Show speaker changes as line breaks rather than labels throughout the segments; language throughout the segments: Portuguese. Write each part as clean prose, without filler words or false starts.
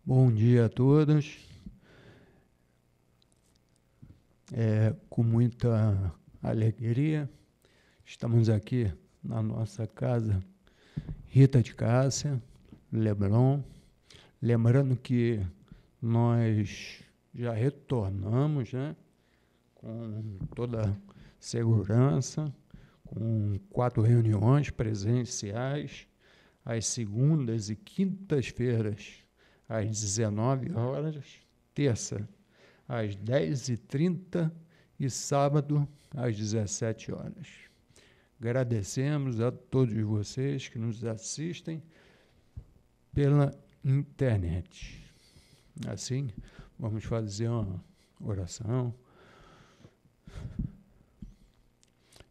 Bom dia a todos. Com muita alegria, estamos aqui na nossa casa Rita de Cássia, Leblon. Lembrando que nós já retornamos, né, com toda segurança, com 4 reuniões presenciais, às segundas e quintas-feiras, às 19 horas, terça, às 10h30 e sábado, às 17 horas. Agradecemos a todos vocês que nos assistem pela internet. Assim, vamos fazer uma oração.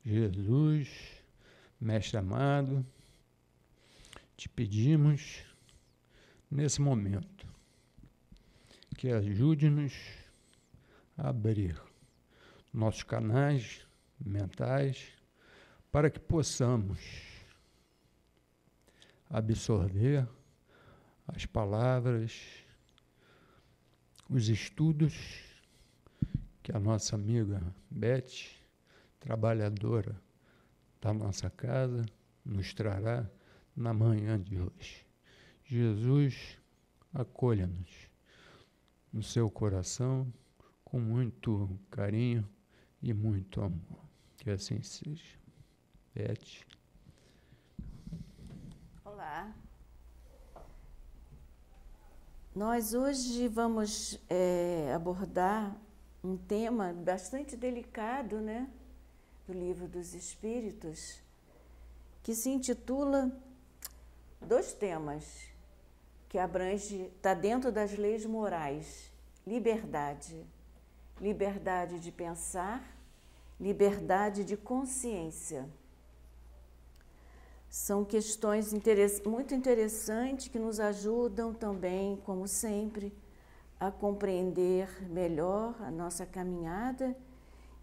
Jesus, Mestre amado, te pedimos, nesse momento, que ajude-nos a abrir nossos canais mentais para que possamos absorver as palavras, os estudos que a nossa amiga Beth, trabalhadora da nossa casa, nos trará na manhã de hoje. Jesus, acolha-nos no seu coração com muito carinho e muito amor. Que assim seja. Beth.
Olá. Nós hoje vamos abordar um tema bastante delicado, né, do Livro dos Espíritos, que se intitula 2 temas, que abrange, está dentro das leis morais: liberdade. Liberdade de pensar, liberdade de consciência. São questões muito interessantes que nos ajudam também, como sempre, a compreender melhor a nossa caminhada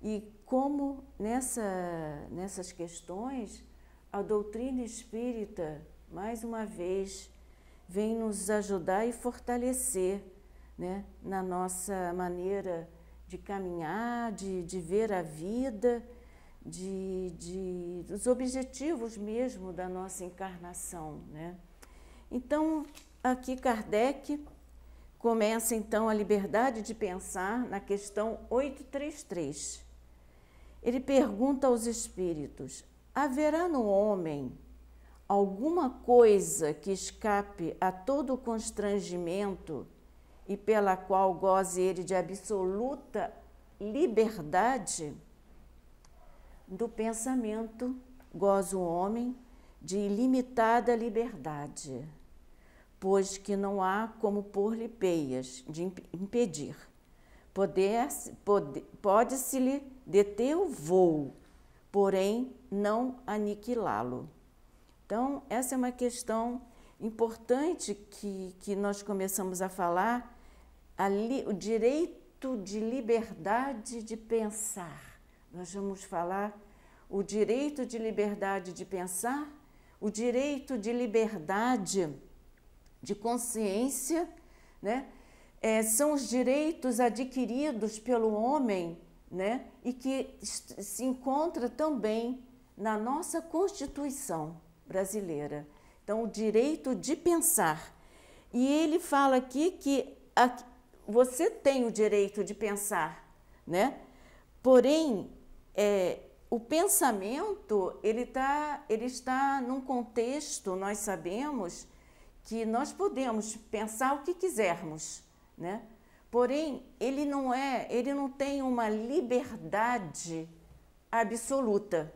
e como nessas questões a doutrina espírita, mais uma vez, vem nos ajudar e fortalecer, né, na nossa maneira de caminhar, de ver a vida, dos objetivos mesmo da nossa encarnação, né? Então, aqui Kardec começa então a liberdade de pensar na questão 833. Ele pergunta aos espíritos: haverá no homem alguma coisa que escape a todo o constrangimento e pela qual goze ele de absoluta liberdade? Do pensamento goza o homem de ilimitada liberdade, pois que não há como pôr-lhe peias de impedir. Pode-se-lhe deter o voo, porém não aniquilá-lo. Então, essa é uma questão importante que nós começamos a falar, o direito de liberdade de pensar. Nós vamos falar o direito de liberdade de pensar, o direito de liberdade de consciência, né? São os direitos adquiridos pelo homem, né? E que se encontra também na nossa Constituição brasileira. Então, o direito de pensar. E ele fala aqui que você tem o direito de pensar, né? Porém, o pensamento, ele está num contexto, nós sabemos que nós podemos pensar o que quisermos, né? Porém, ele não tem uma liberdade absoluta.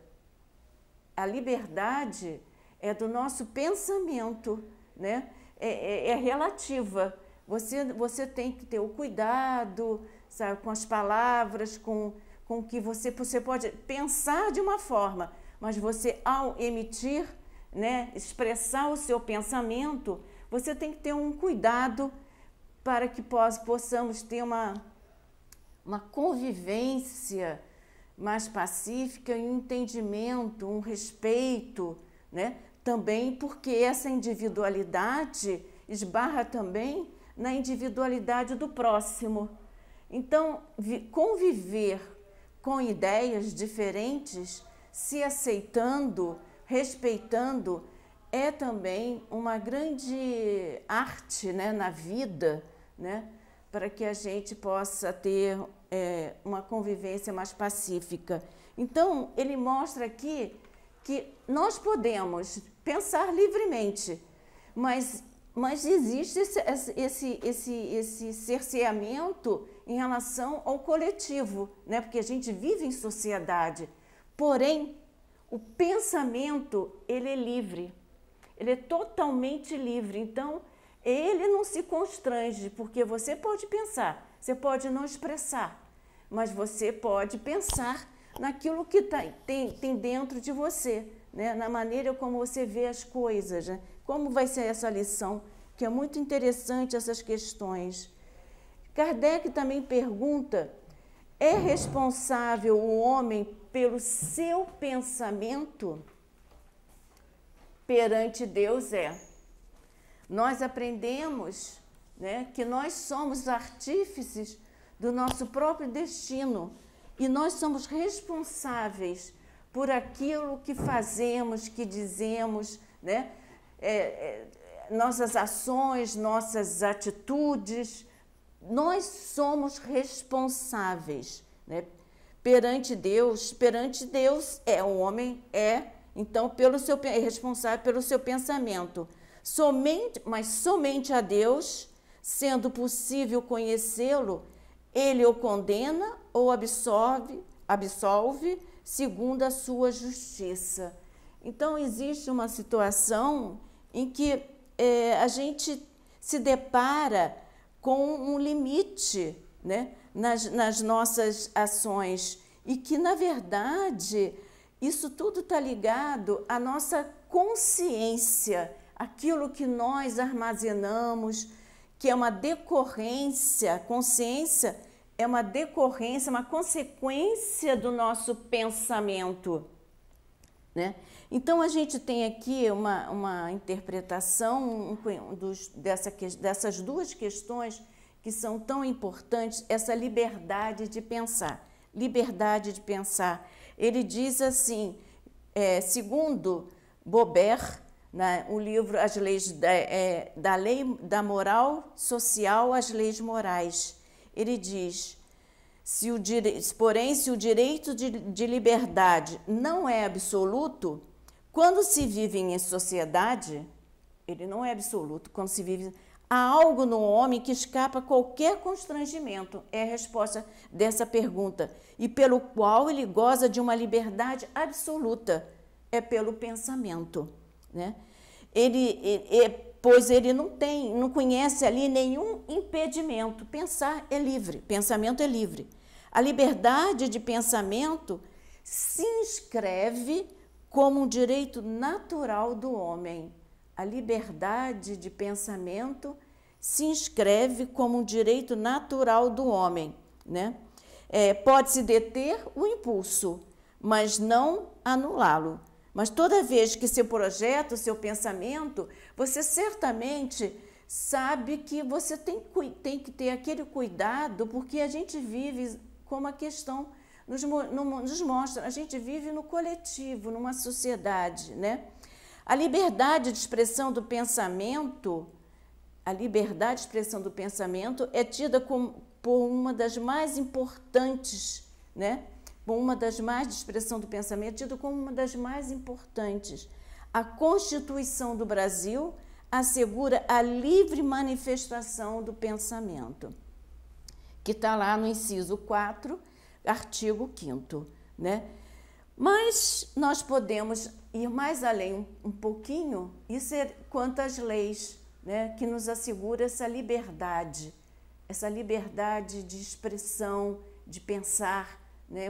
A liberdade é do nosso pensamento, né? É relativa. Você tem que ter o cuidado, sabe, com as palavras, com que você pode pensar de uma forma, mas você, ao emitir, né, expressar o seu pensamento, você tem que ter um cuidado para que possamos ter uma convivência mais pacífica e um entendimento, um respeito, né? Também porque essa individualidade esbarra também na individualidade do próximo. Então, conviver com ideias diferentes, se aceitando, respeitando, é também uma grande arte, né, na vida, né, para que a gente possa ter uma convivência mais pacífica. Então, ele mostra aqui que nós podemos pensar livremente, mas existe esse cerceamento em relação ao coletivo, né? Porque a gente vive em sociedade. Porém, o pensamento, ele é livre, ele é totalmente livre. Então, ele não se constrange, porque você pode pensar, você pode não expressar, mas você pode pensar naquilo que tem dentro de você, né? Na maneira como você vê as coisas, né? Como vai ser essa lição, que é muito interessante essas questões. Kardec também pergunta, é responsável o homem pelo seu pensamento? Perante Deus é. Nós aprendemos, né, que nós somos artífices do nosso próprio destino e nós somos responsáveis por aquilo que fazemos, que dizemos, né? Nossas ações, nossas atitudes, nós somos responsáveis, né? Perante Deus o homem então é responsável pelo seu pensamento. Mas somente a Deus, sendo possível conhecê-lo, ele o condena ou absolve segundo a sua justiça. Então, existe uma situação em que a gente se depara com um limite, né, nas nossas ações e que, na verdade, isso tudo está ligado à nossa consciência, aquilo que nós armazenamos, que é uma decorrência, consciência é uma decorrência, uma consequência do nosso pensamento, né? Então, a gente tem aqui uma interpretação dessas duas questões que são tão importantes, essa liberdade de pensar. Liberdade de pensar. Ele diz assim, segundo Baudelaire, né, o livro As Leis da Moral Social às Leis Morais, ele diz, porém, se o direito de liberdade não é absoluto, quando se vive em sociedade, ele não é absoluto, quando se vive, há algo no homem que escapa a qualquer constrangimento, é a resposta dessa pergunta, e pelo qual ele goza de uma liberdade absoluta, é pelo pensamento, né? Pois ele não conhece ali nenhum impedimento. Pensar é livre, pensamento é livre. A liberdade de pensamento se inscreve como um direito natural do homem. A liberdade de pensamento se inscreve como um direito natural do homem, né? Pode-se deter o impulso, mas não anulá-lo. Mas toda vez que seu projeto, seu pensamento, você certamente sabe que você tem que ter aquele cuidado, porque a gente vive, como a questão nos mostra, a gente vive no coletivo, numa sociedade, né? A liberdade de expressão do pensamento, é tida por uma das mais importantes, né? De expressão do pensamento, tido como uma das mais importantes. A Constituição do Brasil assegura a livre manifestação do pensamento, que está lá no inciso 4, artigo 5º, né? Mas nós podemos ir mais além um pouquinho, isso é quanto às leis, né, que nos assegura essa liberdade de expressão, de pensar, né?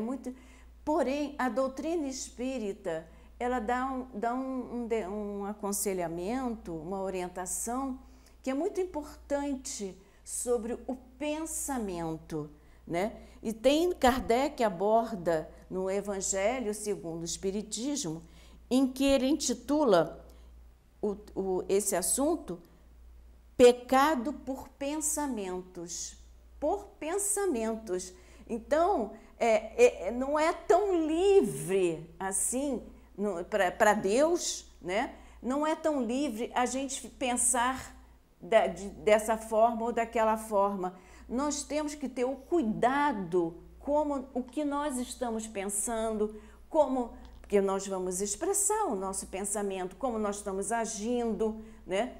Porém, a doutrina espírita, ela dá um aconselhamento, uma orientação que é muito importante sobre o pensamento, né? E Kardec aborda no Evangelho segundo o Espiritismo, em que ele intitula esse assunto pecado por pensamentos. Por pensamentos. Então, não é tão livre assim para Deus, né? Não é tão livre a gente pensar dessa forma ou daquela forma. Nós temos que ter o cuidado como o que nós estamos pensando, porque nós vamos expressar o nosso pensamento, como nós estamos agindo, né?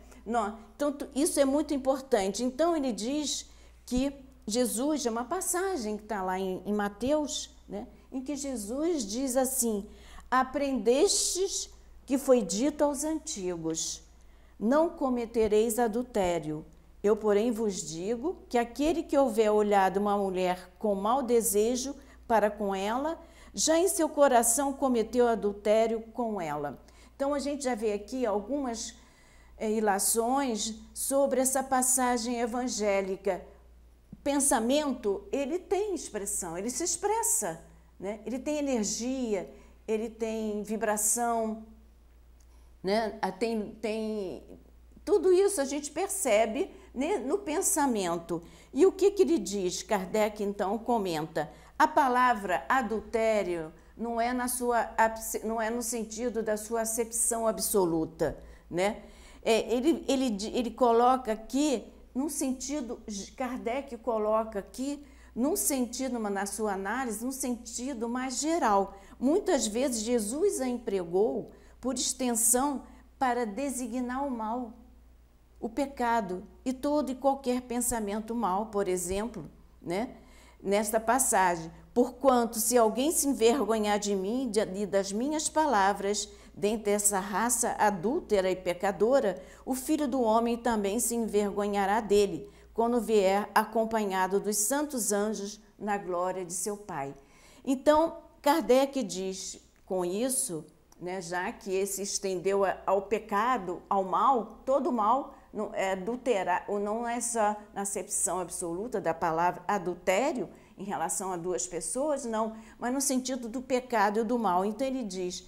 Então, isso é muito importante. Então, ele diz que Jesus, é uma passagem que está lá em Mateus, né? Em que Jesus diz assim: aprendestes que foi dito aos antigos, não cometereis adultério. Eu, porém, vos digo que aquele que houver olhado uma mulher com mau desejo para com ela, já em seu coração cometeu adultério com ela. Então, a gente já vê aqui algumas ilações sobre essa passagem evangélica. Pensamento, ele tem expressão, ele se expressa, né? Ele tem energia, ele tem vibração, né? Tudo isso a gente percebe, né, no pensamento. E o que ele diz? Kardec, então, comenta: a palavra adultério não é no sentido da sua acepção absoluta, né? Ele coloca aqui, num sentido, Kardec coloca aqui, num sentido, na sua análise, num sentido mais geral. Muitas vezes Jesus a empregou, por extensão, para designar o mal, o pecado e todo e qualquer pensamento mal, por exemplo, né? Nesta passagem: porquanto, se alguém se envergonhar de mim e das minhas palavras, dentre essa raça adúltera e pecadora, o Filho do Homem também se envergonhará dele, quando vier acompanhado dos santos anjos na glória de seu Pai. Então, Kardec diz com isso, né, já que se estendeu ao pecado, ao mal, todo mal não é adulterar, ou não é só na acepção absoluta da palavra adultério em relação a duas pessoas, não, mas no sentido do pecado e do mal. Então ele diz,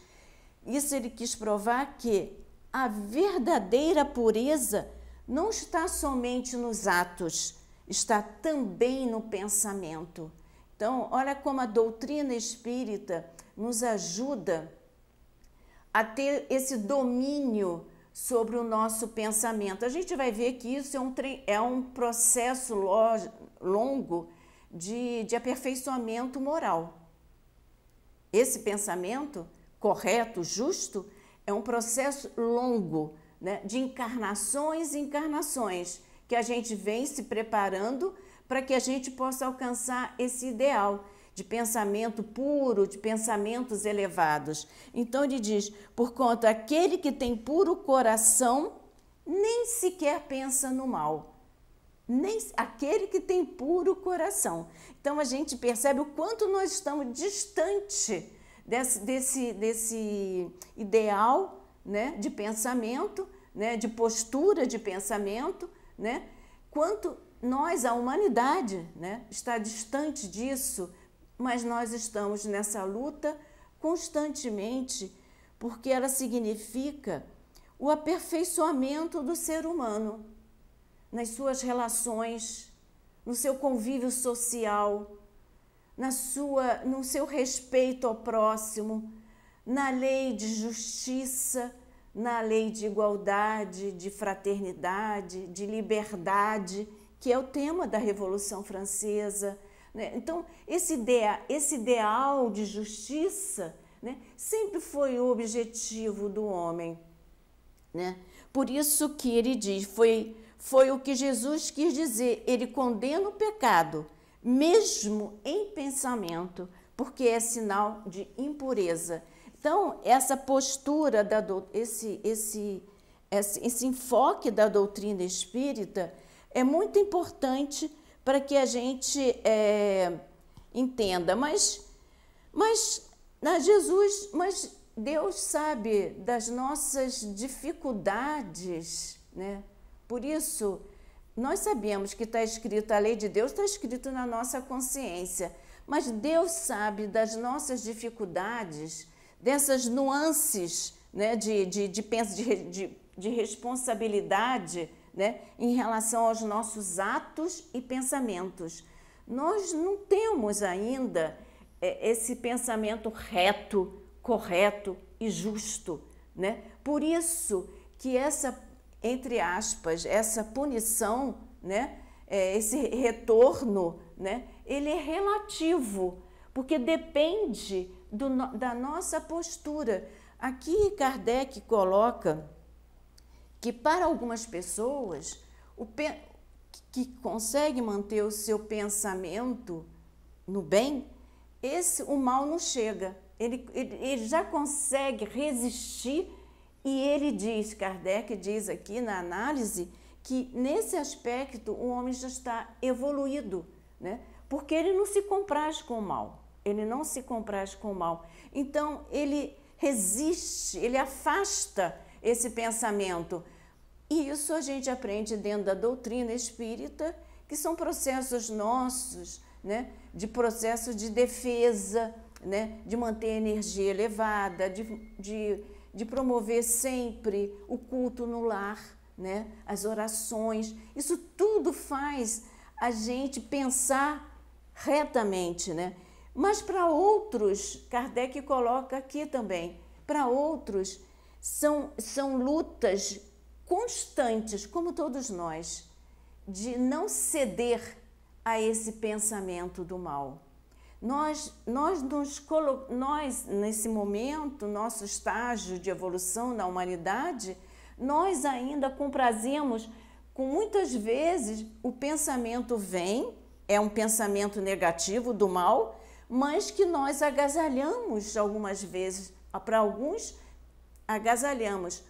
isso ele quis provar que a verdadeira pureza não está somente nos atos, está também no pensamento. Então, olha como a doutrina espírita nos ajuda a ter esse domínio sobre o nosso pensamento. A gente vai ver que isso é um processo longo de aperfeiçoamento moral. Esse pensamento correto, justo, é um processo longo, né, de encarnações e encarnações, que a gente vem se preparando para que a gente possa alcançar esse ideal de pensamento puro, de pensamentos elevados. Então ele diz, porquanto aquele que tem puro coração nem sequer pensa no mal. Nem aquele que tem puro coração. Então a gente percebe o quanto nós estamos distante desse ideal, né, de pensamento, né, de postura de pensamento, né, quanto nós, a humanidade, né, está distante disso, mas nós estamos nessa luta constantemente, porque ela significa o aperfeiçoamento do ser humano nas suas relações, no seu convívio social, no seu respeito ao próximo, na lei de justiça, na lei de igualdade, de fraternidade, de liberdade, que é o tema da Revolução Francesa, né? Então, esse ideal de justiça, né, sempre foi o objetivo do homem, né? Por isso que ele diz, foi o que Jesus quis dizer, ele condena o pecado, mesmo em pensamento, porque é sinal de impureza. Então, essa postura, esse enfoque da doutrina espírita é muito importante para que a gente entenda. Mas Deus sabe das nossas dificuldades, né? Por isso, nós sabemos que está escrito, a lei de Deus está escrito na nossa consciência, mas Deus sabe das nossas dificuldades, dessas nuances, né, de responsabilidade, né, em relação aos nossos atos e pensamentos. Nós não temos ainda esse pensamento reto, correto e justo, né? Por isso que essa, entre aspas, essa punição, né, esse retorno, né, ele é relativo, porque depende da nossa postura. Aqui Kardec coloca que para algumas pessoas que conseguem manter o seu pensamento no bem, o mal não chega. Ele já consegue resistir, e ele diz, Kardec diz aqui na análise, que nesse aspecto o homem já está evoluído, né? Porque ele não se compraz com o mal, ele não se compraz com o mal. Então, ele resiste, ele afasta esse pensamento. E isso a gente aprende dentro da doutrina espírita, que são processos nossos, né? De processo de defesa, né? De manter a energia elevada, de promover sempre o culto no lar, né? As orações. Isso tudo faz a gente pensar retamente, né? Mas para outros, Kardec coloca aqui também, para outros são lutas constantes, como todos nós, de não ceder a esse pensamento do mal. Nós, nesse momento, nosso estágio de evolução na humanidade, nós ainda comprazemos, muitas vezes o pensamento vem, é um pensamento negativo do mal, mas que nós agasalhamos algumas vezes. Para alguns, agasalhamos,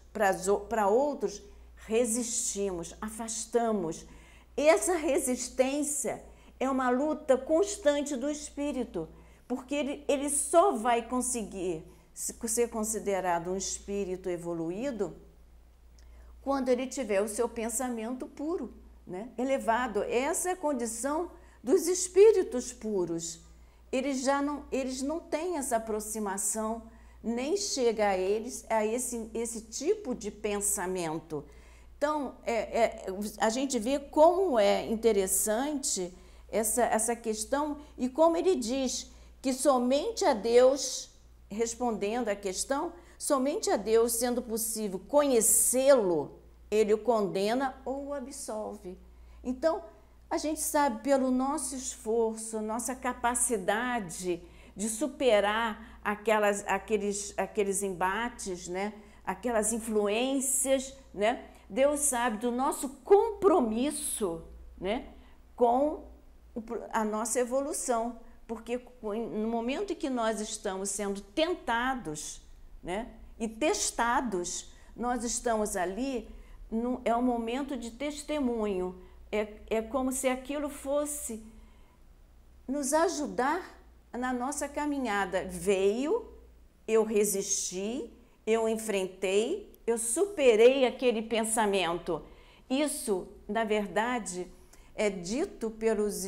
para outros, resistimos, afastamos. Essa resistência é uma luta constante do espírito, porque ele só vai conseguir ser considerado um espírito evoluído quando ele tiver o seu pensamento puro, né? Elevado. Essa é a condição dos espíritos puros. Eles não têm essa aproximação, nem chega a eles a esse tipo de pensamento. Então, a gente vê como é interessante essa questão, e como ele diz que somente a Deus, respondendo à questão, somente a Deus, sendo possível conhecê-lo, ele o condena ou o absolve. Então, a gente sabe, pelo nosso esforço, nossa capacidade de superar aqueles embates, né? Aquelas influências, né? Deus sabe do nosso compromisso, né? Com a nossa evolução, porque no momento em que nós estamos sendo tentados, né? E testados, nós estamos ali, é um momento de testemunho, é como se aquilo fosse nos ajudar na nossa caminhada. Veio, eu resisti, eu enfrentei, eu superei aquele pensamento. Isso, na verdade, é dito pelos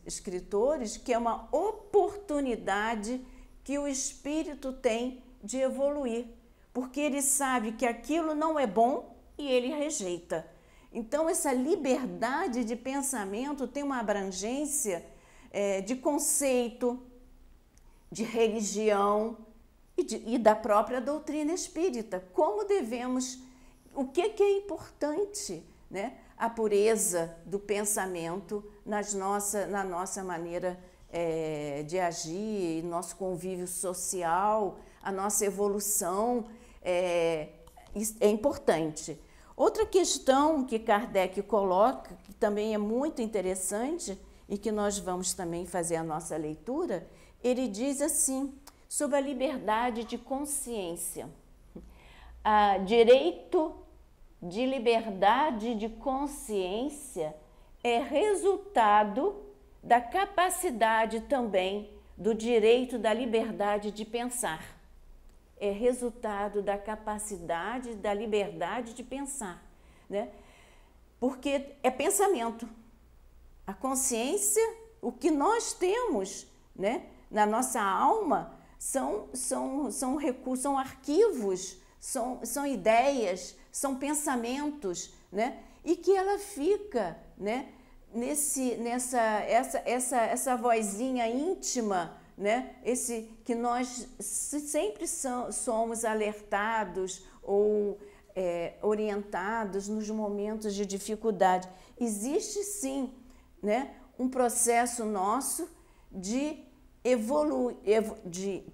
escritores, que é uma oportunidade que o espírito tem de evoluir, porque ele sabe que aquilo não é bom e ele rejeita. Então, essa liberdade de pensamento tem uma abrangência de conceito, de religião e da própria doutrina espírita. Como devemos, o que é importante, né? A pureza do pensamento na nossa maneira de agir, nosso convívio social, a nossa evolução, é importante. Outra questão que Kardec coloca, que também é muito interessante e que nós vamos também fazer a nossa leitura, ele diz assim, sobre a liberdade de consciência. Direito de liberdade de consciência é resultado da capacidade também do direito da liberdade de pensar. É resultado da capacidade, da liberdade de pensar, né? Porque é pensamento. A consciência, o que nós temos, né, na nossa alma, são recursos, são arquivos, são ideias, são pensamentos, né? E que ela fica, né? Essa vozinha íntima, né? Que nós sempre somos alertados ou orientados nos momentos de dificuldade. Existe sim, né? Um processo nosso de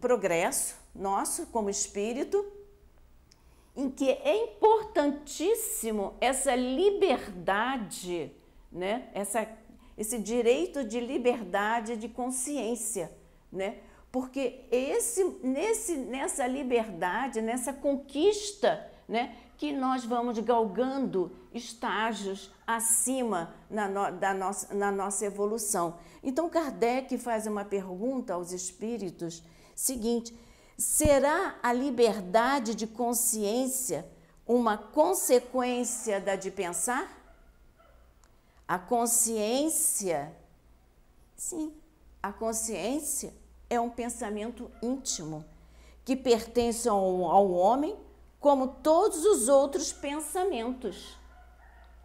progresso nosso como espírito, em que é importantíssimo essa liberdade, né? Esse direito de liberdade de consciência, né? Porque nessa liberdade, nessa conquista, né, que nós vamos galgando estágios acima na nossa evolução. Então, Kardec faz uma pergunta aos espíritos seguinte: será a liberdade de consciência uma consequência da de pensar? A consciência, sim, a consciência é um pensamento íntimo que pertence ao homem, como todos os outros pensamentos.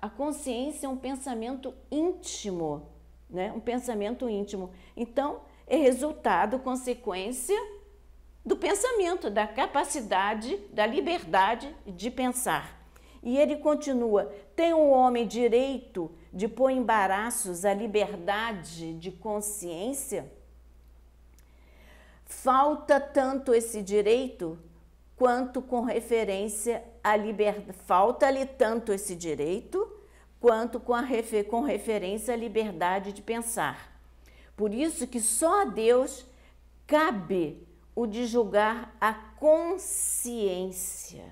A consciência é um pensamento íntimo, né? Um pensamento íntimo. Então, é resultado, consequência do pensamento, da capacidade, da liberdade de pensar. E ele continua: tem o homem direito de pôr em embaraços a liberdade de consciência? Falta tanto esse direito quanto com referência à liberdade. Falta-lhe tanto esse direito quanto com referência à liberdade de pensar. Por isso que só a Deus cabe o de julgar a consciência.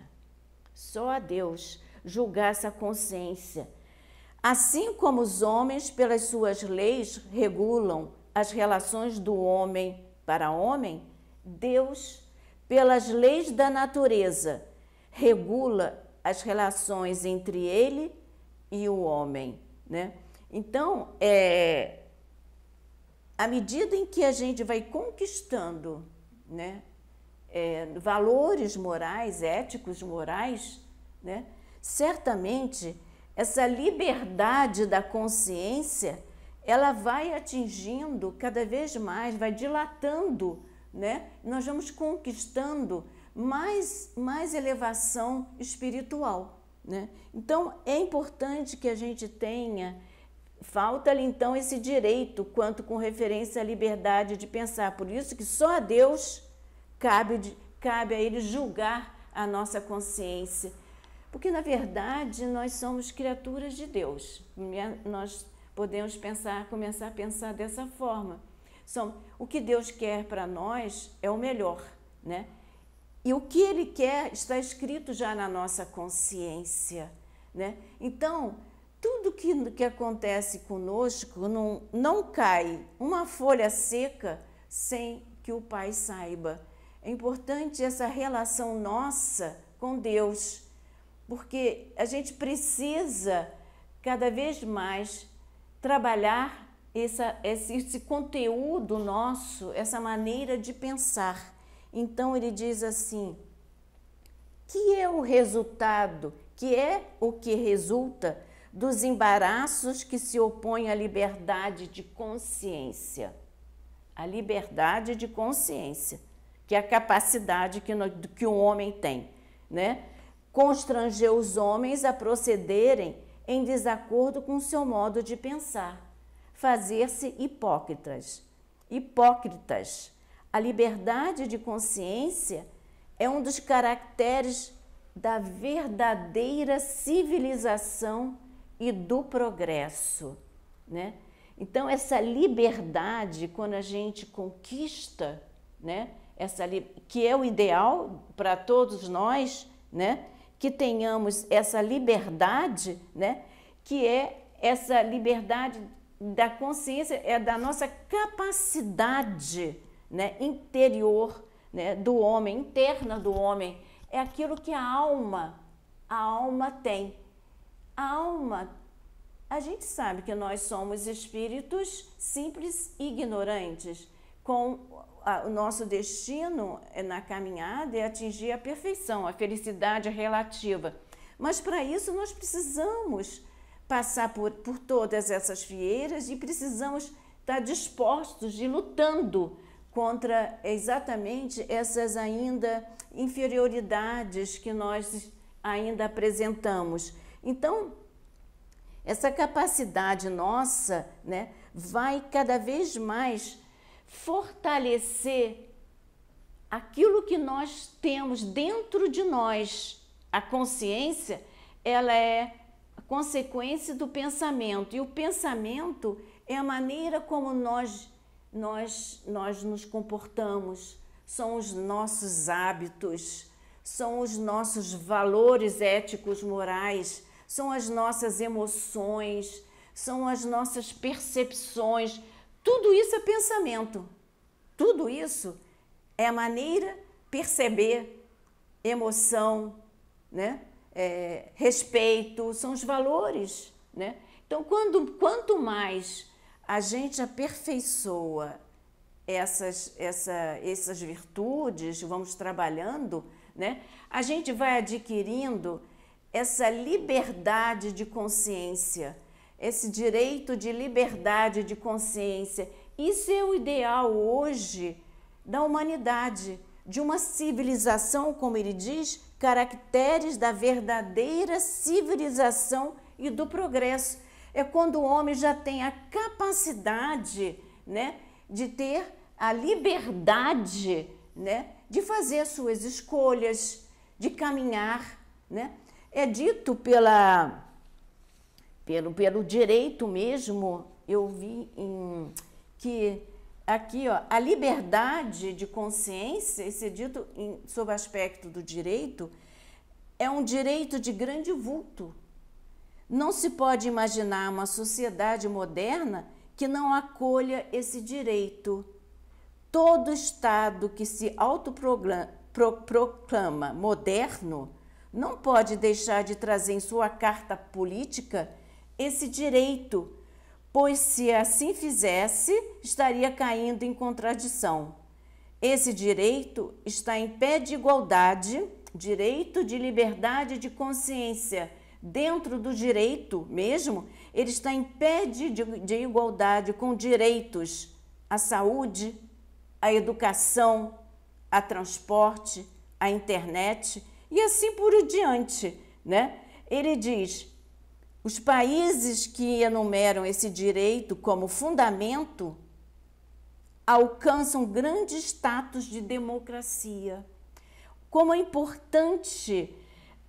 Só a Deus julgar essa consciência. Assim como os homens, pelas suas leis, regulam as relações do homem para homem, Deus, pelas leis da natureza, regula as relações entre ele e o homem, né? Então, à medida em que a gente vai conquistando, né, valores morais, éticos morais, né, certamente essa liberdade da consciência, ela vai atingindo cada vez mais, vai dilatando, né? Nós vamos conquistando mais elevação espiritual, né? Então, é importante que a gente tenha, falta-lhe então esse direito quanto com referência à liberdade de pensar. Por isso que só a Deus cabe a ele julgar a nossa consciência. Porque, na verdade, nós somos criaturas de Deus. Nós podemos começar a pensar dessa forma. O que Deus quer para nós é o melhor, né? E o que Ele quer está escrito já na nossa consciência, né? Então, tudo que acontece conosco não cai uma folha seca sem que o Pai saiba. É importante essa relação nossa com Deus, porque a gente precisa cada vez mais trabalhar esse conteúdo nosso, essa maneira de pensar. Então ele diz assim: que é o resultado, que é o que resulta dos embaraços que se opõem à liberdade de consciência. A liberdade de consciência, que é a capacidade que o homem tem, né? Constranger os homens a procederem em desacordo com o seu modo de pensar, fazer-se hipócritas. A liberdade de consciência é um dos caracteres da verdadeira civilização e do progresso, né? Então, essa liberdade, quando a gente conquista, né, que é o ideal para todos nós, né, que tenhamos essa liberdade, né, que é essa liberdade da consciência, é da nossa capacidade, né, interior, né, do homem, interna do homem, é aquilo que a alma tem. A gente sabe que nós somos espíritos simples e ignorantes, com o nosso destino na caminhada é atingir a perfeição, a felicidade relativa. Mas para isso nós precisamos passar por todas essas fieiras e precisamos estar dispostos e lutando contra exatamente essas ainda inferioridades que nós ainda apresentamos. Então, essa capacidade nossa, né, vai cada vez mais fortalecer aquilo que nós temos dentro de nós. A consciência, ela é a consequência do pensamento, e o pensamento é a maneira como nós nos comportamos, são os nossos hábitos, são os nossos valores éticos morais, são as nossas emoções, são as nossas percepções. Tudo isso é pensamento. Tudo isso é a maneira de perceber, emoção, né? Respeito, são os valores, né? Então, quanto mais a gente aperfeiçoa essas virtudes, vamos trabalhando, né? A gente vai adquirindo essa liberdade de consciência, esse direito de liberdade de consciência. Isso é o ideal hoje da humanidade, de uma civilização, como ele diz, caracteres da verdadeira civilização e do progresso. É quando o homem já tem a capacidade, né, de ter a liberdade, né, de fazer as suas escolhas, de caminhar, né? É dito pelo direito mesmo, eu vi que aqui, ó, a liberdade de consciência, esse é dito sob o aspecto do direito, é um direito de grande vulto. Não se pode imaginar uma sociedade moderna que não acolha esse direito. Todo Estado que se autoproclama moderno não pode deixar de trazer em sua carta política esse direito, pois se assim fizesse, estaria caindo em contradição. Esse direito está em pé de igualdade, direito de liberdade de consciência. Dentro do direito mesmo, ele está em pé de igualdade com direitos à saúde, à educação, a transporte, à internet e assim por diante, né? Ele diz: os países que enumeram esse direito como fundamento alcançam grande status de democracia. Como é importante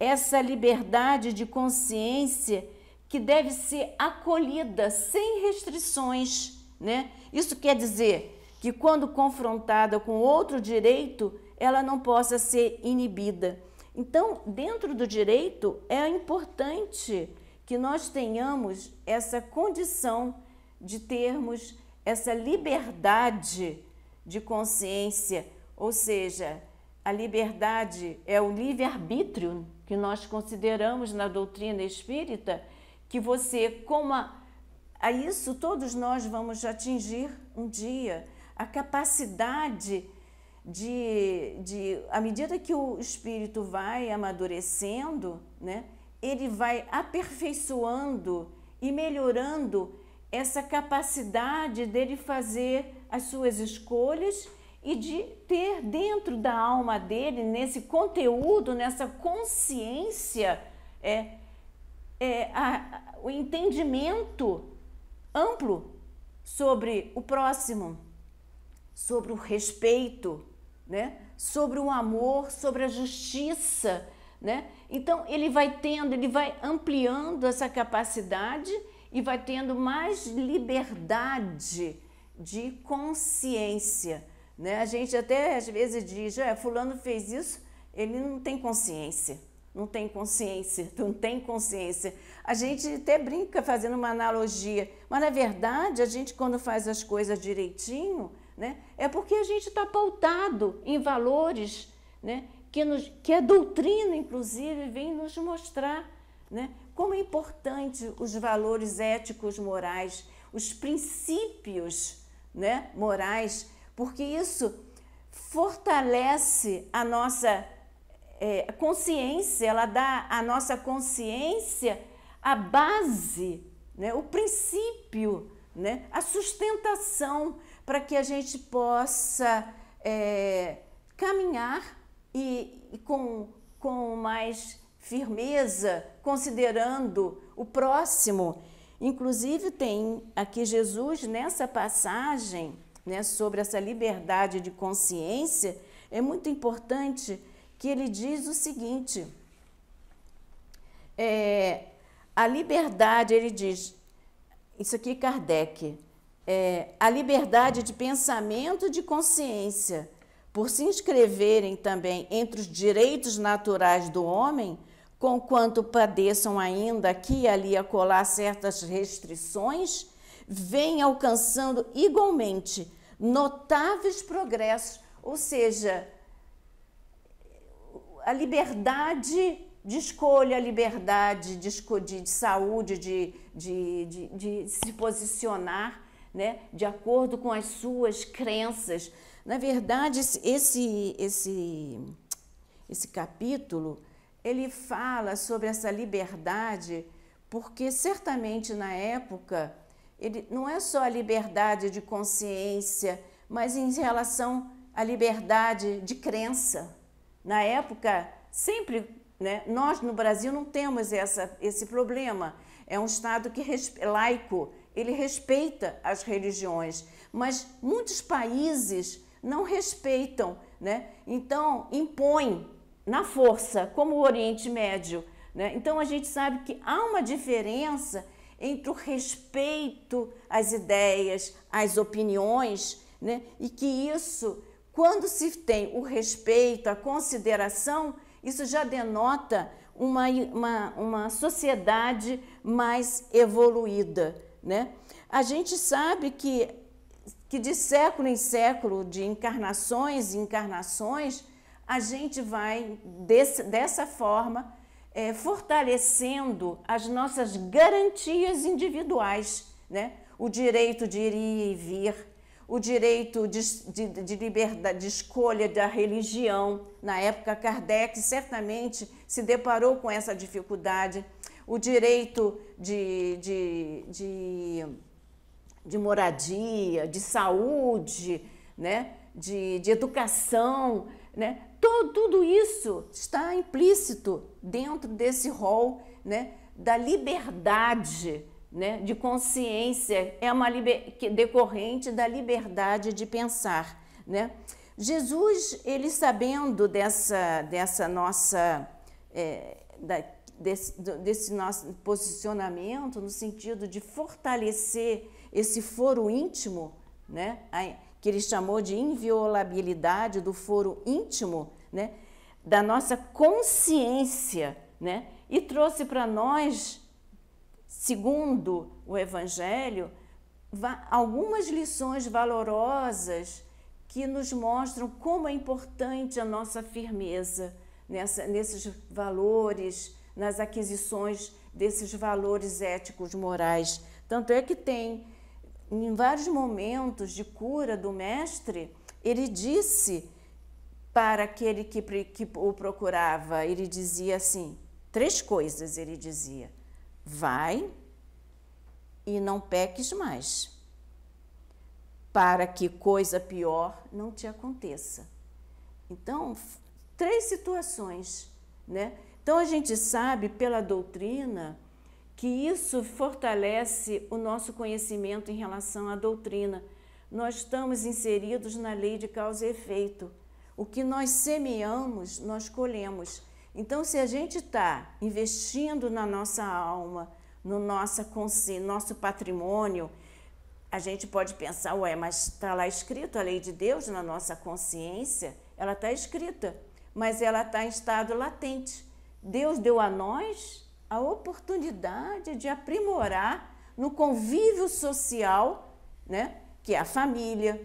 essa liberdade de consciência que deve ser acolhida sem restrições, né? Isso quer dizer que quando confrontada com outro direito, ela não possa ser inibida. Então, dentro do direito, é importante que nós tenhamos essa condição de termos essa liberdade de consciência, ou seja, a liberdade é o livre-arbítrio que nós consideramos na doutrina espírita, que você, como a isso todos nós vamos atingir um dia, a capacidade à medida que o espírito vai amadurecendo, né, ele vai aperfeiçoando e melhorando essa capacidade dele fazer as suas escolhas e de ter dentro da alma dele, nesse conteúdo, nessa consciência, o entendimento amplo sobre o próximo, sobre o respeito, né? Sobre o amor, sobre a justiça, né? Então, ele vai ampliando essa capacidade e vai tendo mais liberdade de consciência, né? A gente até às vezes diz, fulano fez isso, ele não tem consciência, não tem consciência, não tem consciência. A gente até brinca fazendo uma analogia, mas na verdade a gente quando faz as coisas direitinho, né, é porque a gente está pautado em valores, né, que a doutrina, inclusive, vem nos mostrar, né, como é importante os valores éticos morais, os princípios, né, morais, porque isso fortalece a nossa a consciência, ela dá à nossa consciência a base, né, o princípio, né, a sustentação para que a gente possa caminhar e com mais firmeza, considerando o próximo. Inclusive tem aqui Jesus, nessa passagem, né, sobre essa liberdade de consciência, é muito importante que ele diz o seguinte, a liberdade, ele diz, isso aqui Kardec, a liberdade de pensamento e de consciência, por se inscreverem também entre os direitos naturais do homem, conquanto padeçam ainda aqui e ali acolá certas restrições, vem alcançando igualmente notáveis progressos, ou seja, a liberdade de escolha, a liberdade de saúde, de se posicionar, né, de acordo com as suas crenças. Na verdade, esse capítulo, ele fala sobre essa liberdade, porque certamente na época, ele não é só a liberdade de consciência, mas em relação à liberdade de crença. Na época, sempre, né, nós no Brasil não temos esse problema. É um Estado que laico, ele respeita as religiões, mas muitos países não respeitam, né? Então, impõem na força, como o Oriente Médio, né? Então, a gente sabe que há uma diferença entre o respeito às ideias, às opiniões, né? E que isso, quando se tem o respeito, a consideração, isso já denota uma sociedade mais evoluída, né? A gente sabe que de século em século, de encarnações em encarnações, a gente vai, dessa forma, fortalecendo as nossas garantias individuais, né? O direito de ir e vir, o direito de liberdade, de escolha da religião. Na época, Kardec certamente se deparou com essa dificuldade. O direito de moradia, de saúde, né? de educação, né? Tudo isso está implícito dentro desse rol, né, da liberdade, né, de consciência, é uma decorrente da liberdade de pensar, né? Jesus, ele sabendo desse nosso posicionamento no sentido de fortalecer esse foro íntimo, né, que ele chamou de inviolabilidade do foro íntimo, né, da nossa consciência, né, e trouxe para nós, segundo o Evangelho, algumas lições valorosas que nos mostram como é importante a nossa firmeza nesses valores, nas aquisições desses valores éticos morais. Tanto é que tem, em vários momentos de cura do mestre, ele disse para aquele que o procurava, ele dizia assim, 3 coisas ele dizia: vai e não peques mais, para que coisa pior não te aconteça. Então, 3 situações, né? Então, a gente sabe pela doutrina que isso fortalece o nosso conhecimento em relação à doutrina. Nós estamos inseridos na lei de causa e efeito. O que nós semeamos, nós colhemos. Então, se a gente está investindo na nossa alma, no nosso patrimônio, a gente pode pensar, ué, mas está lá escrito a lei de Deus na nossa consciência? Ela está escrita, mas ela está em estado latente. Deus deu a nós a oportunidade de aprimorar no convívio social, né, que é a família,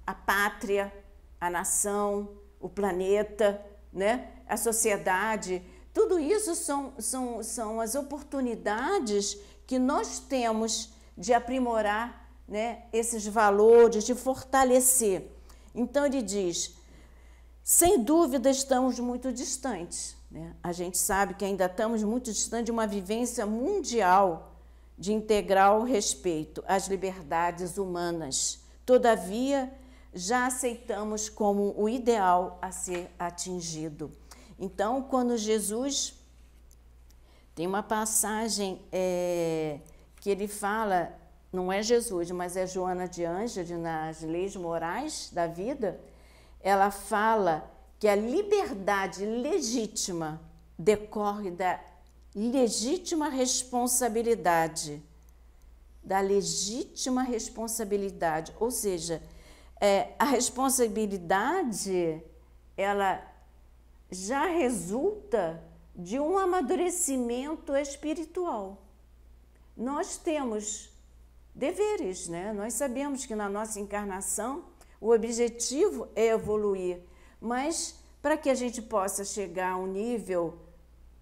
a pátria, a nação, o planeta, né, a sociedade. Tudo isso são as oportunidades que nós temos de aprimorar, né, esses valores, de fortalecer. Então, ele diz, sem dúvida estamos muito distantes, né? A gente sabe que ainda estamos muito distantes de uma vivência mundial de integral respeito às liberdades humanas. Todavia, já aceitamos como o ideal a ser atingido. Então, quando Jesus... Tem uma passagem que ele fala, não é Jesus, mas é Joana de Ângeles, nas Leis Morais da Vida, ela fala que a liberdade legítima decorre da legítima responsabilidade. Da legítima responsabilidade. Ou seja, a responsabilidade, ela já resulta de um amadurecimento espiritual. Nós temos deveres, né? Nós sabemos que na nossa encarnação o objetivo é evoluir, mas para que a gente possa chegar a um nível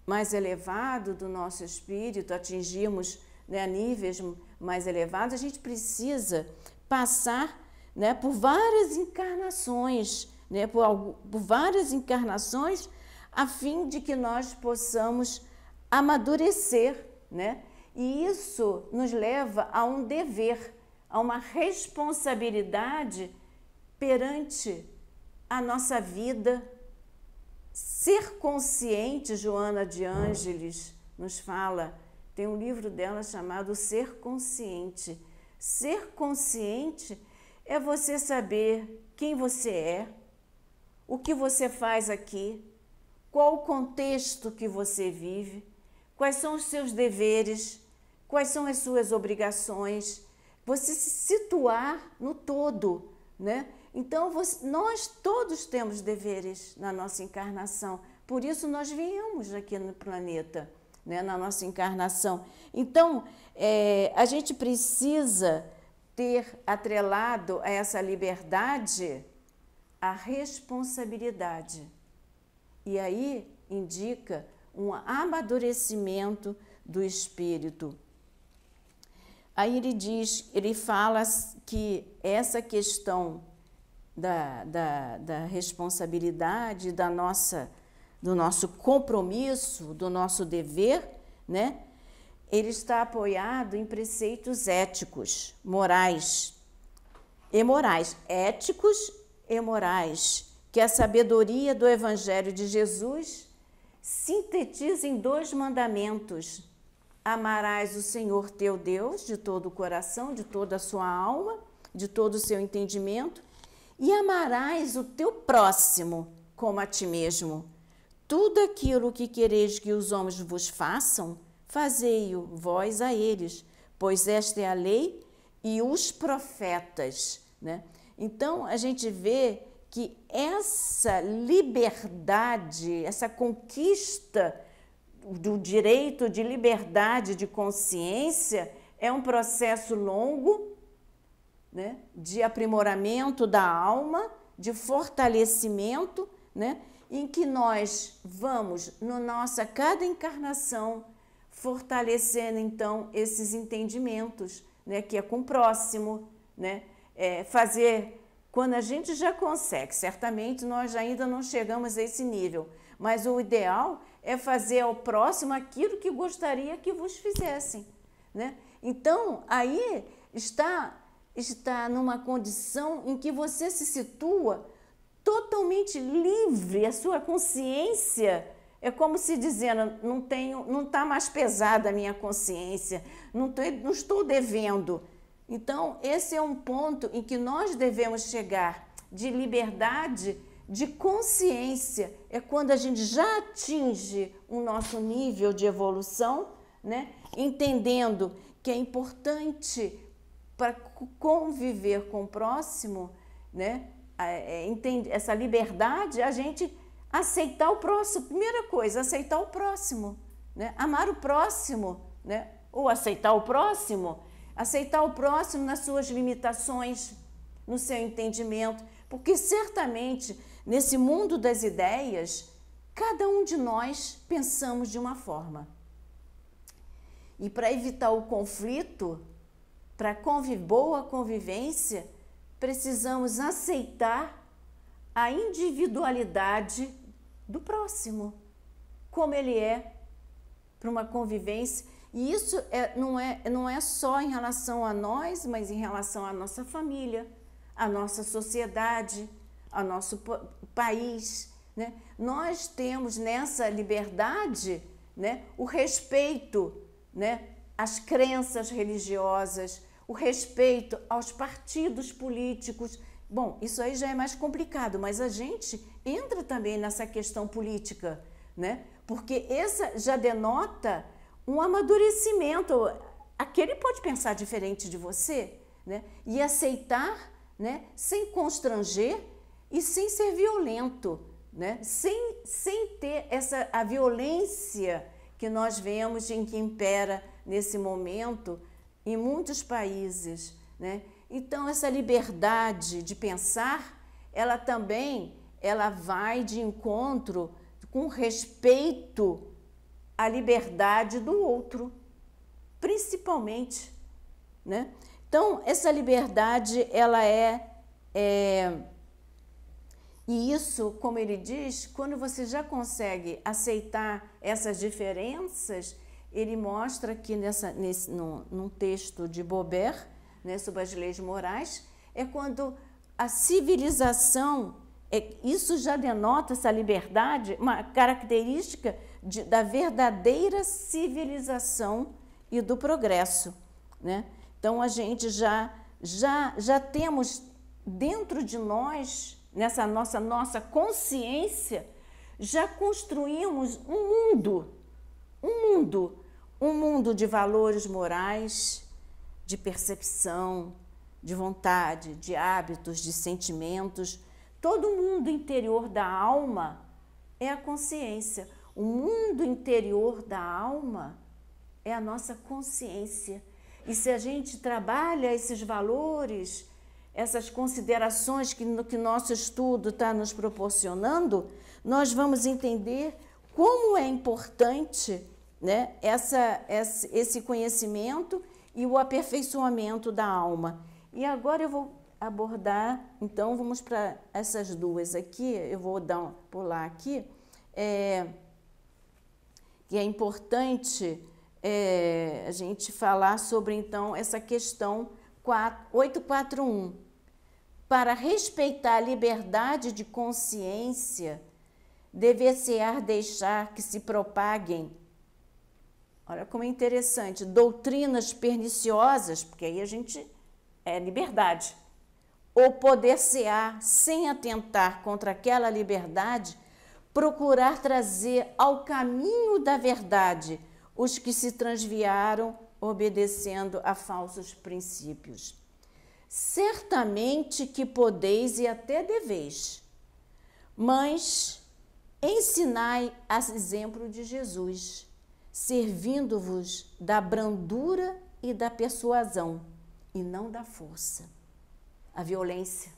mais elevado do nosso espírito, atingirmos, né, níveis mais elevados, a gente precisa passar, né, por várias encarnações, né, por várias encarnações, a fim de que nós possamos amadurecer, né? E isso nos leva a um dever, a uma responsabilidade perante a nossa vida. Ser consciente, Joana de Ângeles nos fala, tem um livro dela chamado Ser Consciente. Ser consciente é você saber quem você é, o que você faz aqui, qual o contexto que você vive, quais são os seus deveres, quais são as suas obrigações, você se situar no todo, né? Então, nós todos temos deveres na nossa encarnação, por isso nós viemos aqui no planeta, né, na nossa encarnação. Então, a gente precisa ter atrelado a essa liberdade a responsabilidade. E aí indica um amadurecimento do espírito. Aí ele fala que essa questão da responsabilidade, do nosso compromisso, do nosso dever, né? Ele está apoiado em preceitos éticos, morais, éticos e morais, que a sabedoria do Evangelho de Jesus sintetiza em 2 mandamentos. Amarás o Senhor teu Deus de todo o coração, de toda a sua alma, de todo o seu entendimento, e amarás o teu próximo como a ti mesmo. Tudo aquilo que quereis que os homens vos façam, fazei-o vós a eles, pois esta é a lei e os profetas, né? Então, a gente vê que essa liberdade, essa conquista do direito de liberdade de consciência é um processo longo, né, de aprimoramento da alma, de fortalecimento, né, em que nós vamos, cada encarnação, fortalecendo, então, esses entendimentos, né, que é com o próximo, né, fazer... Quando a gente já consegue, certamente nós ainda não chegamos a esse nível, mas o ideal é fazer ao próximo aquilo que gostaria que vos fizessem, né? Então, aí está numa condição em que você se situa totalmente livre, a sua consciência é como se dizendo, não está mais pesada a minha consciência, não estou devendo. Então, esse é um ponto em que nós devemos chegar, de liberdade, de consciência. É quando a gente já atinge o nosso nível de evolução, né? Entendendo que é importante para conviver com o próximo, né? Essa liberdade, a gente aceitar o próximo. Primeira coisa, aceitar o próximo, né? Amar o próximo, né? Ou aceitar o próximo nas suas limitações, no seu entendimento, porque certamente nesse mundo das ideias, cada um de nós pensamos de uma forma. E para evitar o conflito, para boa convivência, precisamos aceitar a individualidade do próximo, como ele é para uma convivência. E isso não é só em relação a nós, mas em relação à nossa família, à nossa sociedade, ao nosso país, né? Nós temos nessa liberdade, né, o respeito, né, às crenças religiosas, o respeito aos partidos políticos. Bom, isso aí já é mais complicado, mas a gente entra também nessa questão política, né? Porque essa já denota um amadurecimento. Aquele pode pensar diferente de você, né? E aceitar, né, sem constranger e sem ser violento, né? Sem ter a violência que nós vemos em que impera nesse momento em muitos países, né? Então, essa liberdade de pensar, ela também vai de encontro com respeito à liberdade do outro, principalmente, né? Então, essa liberdade, ela e isso, como ele diz, quando você já consegue aceitar essas diferenças, ele mostra aqui num texto de Baudelaire, né, sobre as leis morais, é quando a civilização, isso já denota essa liberdade, uma característica da verdadeira civilização e do progresso, né? Então, a gente já temos dentro de nós, nessa nossa consciência, já construímos um mundo de valores morais, de percepção, de vontade, de hábitos, de sentimentos. Todo o mundo interior da alma é a consciência. O mundo interior da alma é a nossa consciência. E se a gente trabalha esses valores, essas considerações que nosso estudo está nos proporcionando, nós vamos entender como é importante, né, esse conhecimento e o aperfeiçoamento da alma. E agora eu vou abordar, então vamos para essas duas aqui, eu vou pular aqui, que é importante a gente falar sobre, então, essa questão 841. Para respeitar a liberdade de consciência, dever-se-á deixar que se propaguem, olha como é interessante, doutrinas perniciosas, porque aí a gente liberdade, ou poder-se-á, sem atentar contra aquela liberdade, procurar trazer ao caminho da verdade os que se transviaram obedecendo a falsos princípios. Certamente que podeis e até deveis, mas ensinai a exemplo de Jesus, servindo-vos da brandura e da persuasão, e não da força, a violência.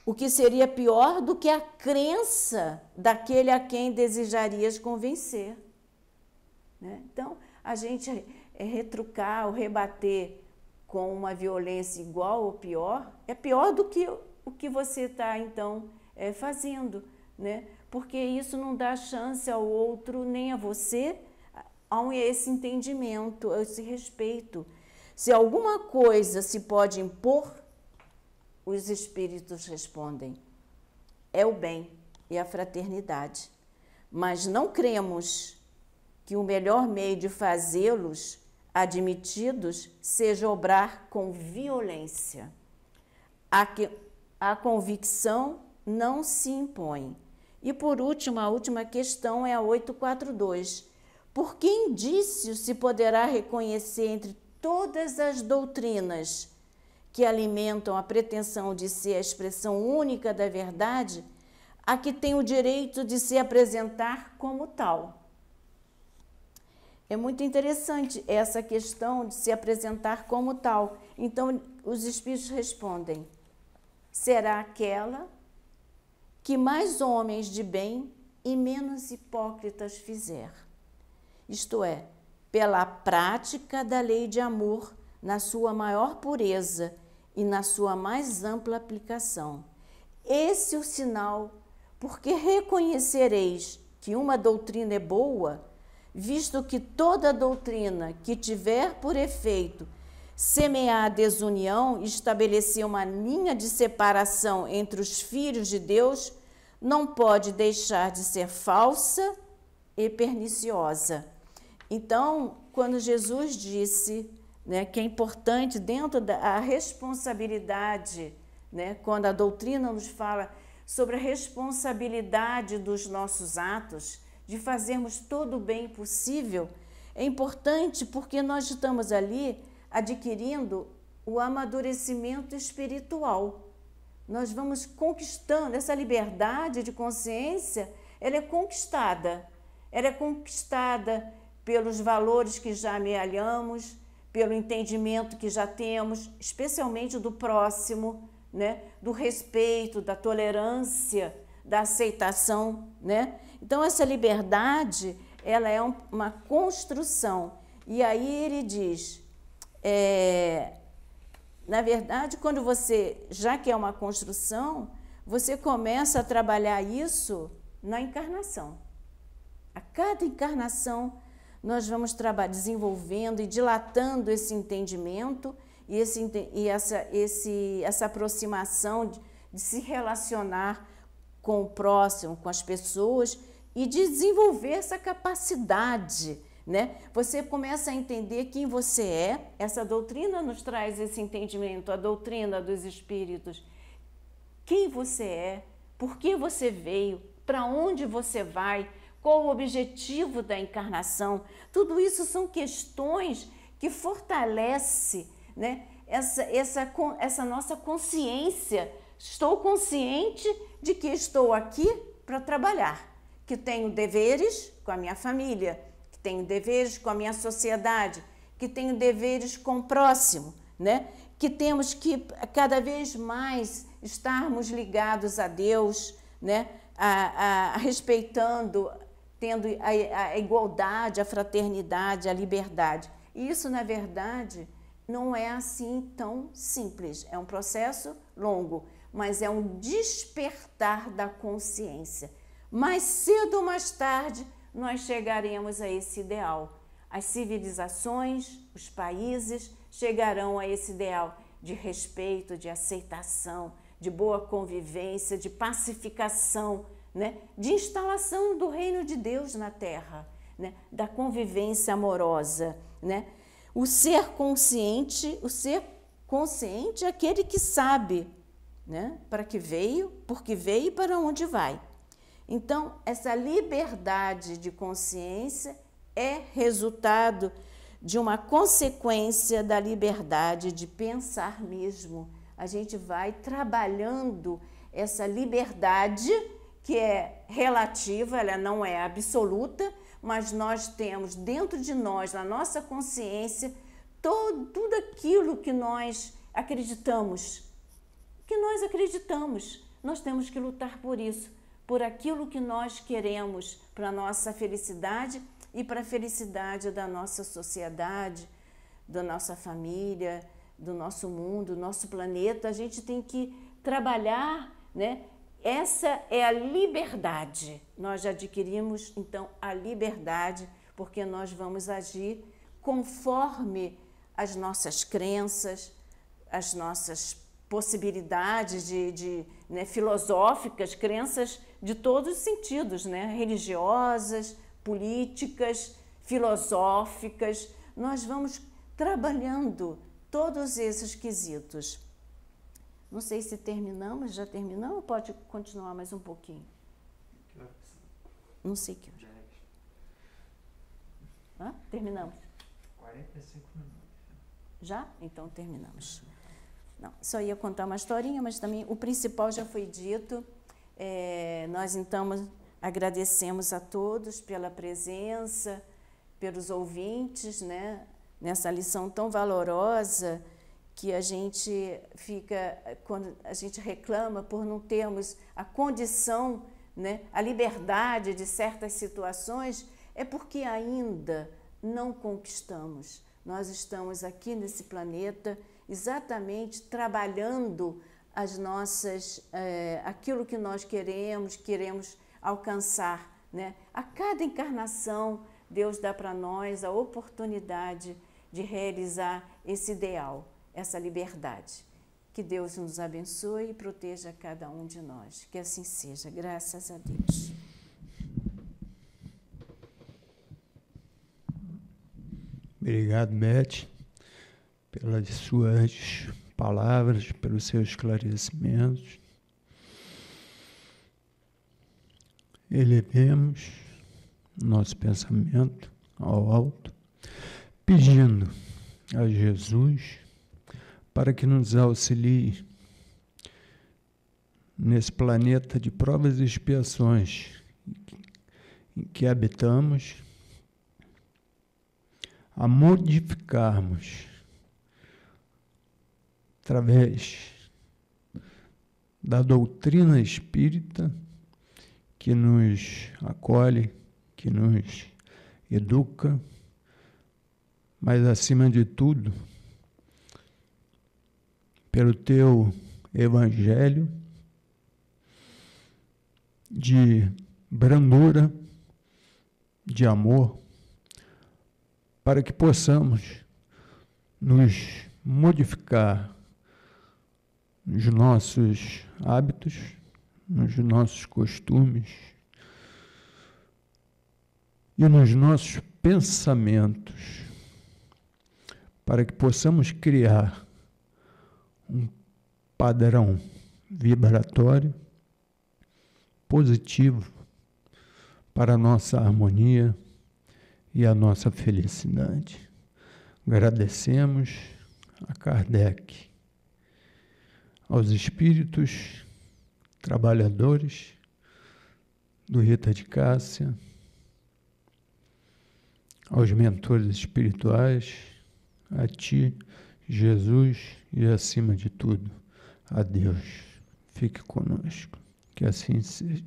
O que seria pior do que a crença daquele a quem desejarias convencer, né? Então, a gente retrucar ou rebater com uma violência igual ou pior, é pior do que o que você está, então, fazendo, né? Porque isso não dá chance ao outro, nem a você, a esse entendimento, a esse respeito. Se alguma coisa se pode impor, os espíritos respondem, é o bem e a fraternidade. Mas não cremos que o melhor meio de fazê-los admitidos seja obrar com violência. A convicção não se impõe. E, por último, a última questão é a 842. Por que indício se poderá reconhecer entre todas as doutrinas que alimentam a pretensão de ser a expressão única da verdade, a que tem o direito de se apresentar como tal? É muito interessante essa questão de se apresentar como tal. Então, os espíritos respondem, será aquela que mais homens de bem e menos hipócritas fizer. Isto é, pela prática da lei de amor na sua maior pureza e na sua mais ampla aplicação. esse é o sinal, porque reconhecereis que uma doutrina é boa, visto que toda doutrina que tiver por efeito semear a desunião e estabelecer uma linha de separação entre os filhos de Deus, não pode deixar de ser falsa e perniciosa. Então, quando Jesus disse, né, que é importante dentro da responsabilidade, né, quando a doutrina nos fala sobre a responsabilidade dos nossos atos, de fazermos todo o bem possível, é importante porque nós estamos ali adquirindo o amadurecimento espiritual. Nós vamos conquistando essa liberdade de consciência, ela é conquistada. Ela é conquistada pelos valores que já amealhamos, pelo entendimento que já temos, especialmente do próximo, né? Do respeito, da tolerância, da aceitação, né? Então, essa liberdade, ela é uma construção. E aí ele diz, na verdade, quando você já quer uma construção, você começa a trabalhar isso na encarnação. A cada encarnação, nós vamos desenvolvendo e dilatando esse entendimento e essa aproximação de se relacionar com o próximo, com as pessoas e de desenvolver essa capacidade, né? Você começa a entender quem você é. Essa doutrina nos traz esse entendimento, a doutrina dos espíritos. Quem você é, por que você veio, para onde você vai, qual o objetivo da encarnação. Tudo isso são questões que fortalecem, né, essa nossa consciência. Estou consciente de que estou aqui para trabalhar, que tenho deveres com a minha família, que tenho deveres com a minha sociedade, que tenho deveres com o próximo, né? Que temos que cada vez mais estarmos ligados a Deus, né? Respeitando, tendo a igualdade, a fraternidade, a liberdade. E isso, na verdade, não é assim tão simples. É um processo longo, mas é um despertar da consciência. Mais cedo ou mais tarde, nós chegaremos a esse ideal. As civilizações, os países chegarão a esse ideal de respeito, de aceitação, de boa convivência, de pacificação, né? De instalação do reino de Deus na Terra, né? Da convivência amorosa, né? O ser consciente é aquele que sabe, né? Para que veio, por que veio e para onde vai. Então, essa liberdade de consciência é resultado de uma consequência da liberdade de pensar mesmo. A gente vai trabalhando essa liberdade que é relativa, ela não é absoluta, mas nós temos dentro de nós, na nossa consciência, tudo aquilo que nós acreditamos. Nós temos que lutar por isso, por aquilo que nós queremos para a nossa felicidade e para a felicidade da nossa sociedade, da nossa família, do nosso mundo, do nosso planeta. A gente tem que trabalhar, né? Essa é a liberdade. Nós adquirimos, então, a liberdade, porque nós vamos agir conforme as nossas crenças, as nossas possibilidades né, filosóficas, crenças de todos os sentidos, né? Religiosas, políticas, filosóficas. Nós vamos trabalhando todos esses quesitos. Não sei se terminamos, já terminamos ou pode continuar mais um pouquinho?
Que horas?
Não sei que horas. Terminamos?
45 minutos.
Já? Então terminamos. Não, só ia contar uma historinha, mas também o principal já foi dito. Nós então agradecemos a todos pela presença, pelos ouvintes, né? Nessa lição tão valorosa que a gente fica, quando a gente reclama por não termos a condição, né, a liberdade de certas situações, é porque ainda não conquistamos. Nós estamos aqui nesse planeta exatamente trabalhando as nossas, aquilo que nós queremos alcançar, né? A cada encarnação, Deus dá para nós a oportunidade de realizar esse ideal, essa liberdade. Que Deus nos abençoe e proteja cada um de nós. Que assim seja, graças a Deus.
Obrigado, Beth, pelas suas palavras, pelos seus esclarecimentos. Elevemos nosso pensamento ao alto, pedindo a Jesus para que nos auxilie nesse planeta de provas e expiações em que habitamos, a modificarmos através da doutrina espírita que nos acolhe, que nos educa, mas acima de tudo, pelo teu evangelho de brandura, de amor, para que possamos nos modificar nos nossos hábitos, nos nossos costumes e nos nossos pensamentos, para que possamos criar um padrão vibratório positivo para a nossa harmonia e a nossa felicidade. Agradecemos a Kardec, aos espíritos trabalhadores do Rita de Cássia, aos mentores espirituais, a Ti, Jesus, e acima de tudo, a Deus. Fique conosco, que assim seja.